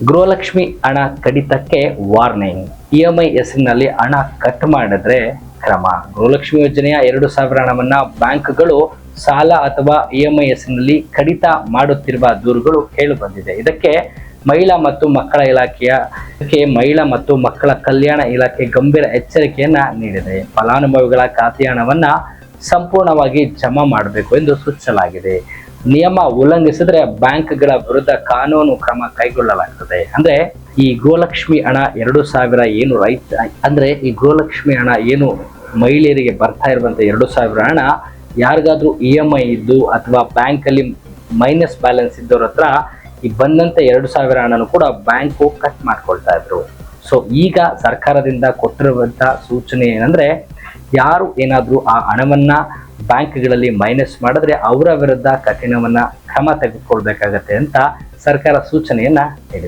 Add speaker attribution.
Speaker 1: ಗೃಹಲಕ್ಷ್ಮಿ ಹಣ ಕಡಿತಕ್ಕೆ warning. EMI ಹೆಸರಿನಲ್ಲಿ ಹಣ ಕಟ್ ಮಾಡಿದ್ರೆ ಕ್ರಮ. ಗೃಹಲಕ್ಷ್ಮಿ ಯೋಜನೆಯ 2,000 ಹಣವನ್ನ ಬ್ಯಾಂಕ್ಗಳು ಸಾಲ ಅಥವಾ ಇಎಂಐ ಹೆಸರಿನಲ್ಲಿ ಕಡಿತ ಮಾಡುತ್ತಿರುವ ದೂರುಗಳು ಕೇಳಿ ಬಂದಿದೆ. ಇದಕ್ಕೆ ಮಹಿಳಾ ಮತ್ತು ಮಕ್ಕಳ ಕಲ್ಯಾಣ ಇಲಾಖೆ ಗಂಭೀರ ಎಚ್ಚರಿಕೆಯನ್ನ ನೀಡಿದೆ. ಫಲಾನುಭವಿಗಳ ಖಾತೆ ಹಣವನ್ನ ಸಂಪೂರ್ಣವಾಗಿ ಜಮಾ ಮಾಡಬೇಕು ಎಂದು ಸೂಚಿಸಲಾಗಿದೆ. ನಿಯಮ ಉಲ್ಲಂಘಿಸಿದ್ರೆ ಬ್ಯಾಂಕ್ಗಳ ವಿರುದ್ಧ ಕಾನೂನು ಕ್ರಮ ಕೈಗೊಳ್ಳಲಾಗುತ್ತದೆ. ಅಂದ್ರೆ ಈ ಗೃಹಲಕ್ಷ್ಮಿ ಹಣ 2,000 ಏನು ಈ ಗೃಹಲಕ್ಷ್ಮಿ ಹಣ ಏನು ಮಹಿಳೆಯರಿಗೆ ಬರ್ತಾ ಇರುವಂತ 2,000 ಹಣ ಯಾರಿಗಾದ್ರೂ ಇಎಂಐ ಇದ್ದು ಅಥವಾ ಬ್ಯಾಂಕ್ ಅಲ್ಲಿ ಮೈನಸ್ ಬ್ಯಾಲೆನ್ಸ್ ಇದ್ದವ್ರ ಹತ್ರ ಈ ಬಂದಂತ 2,000 ಹಣನು ಕೂಡ ಬ್ಯಾಂಕು ಕಟ್ ಮಾಡ್ಕೊಳ್ತಾ ಇದ್ರು. ಸೊ ಈಗ ಸರ್ಕಾರದಿಂದ ಕೊಟ್ಟಿರುವಂತ ಸೂಚನೆ ಏನಂದ್ರೆ, ಯಾರು ಏನಾದ್ರೂ ಆ ಹಣವನ್ನ ಬ್ಯಾಂಕ್ಗಳಲ್ಲಿ ಮೈನಸ್ ಮಾಡಿದ್ರೆ ಅವರ ವಿರುದ್ಧ ಕಠಿಣವನ್ನ ಕ್ರಮ ತೆಗೆದುಕೊಳ್ಬೇಕಾಗತ್ತೆ ಅಂತ ಸರ್ಕಾರ ಸೂಚನೆಯನ್ನ ನೀಡಿದೆ.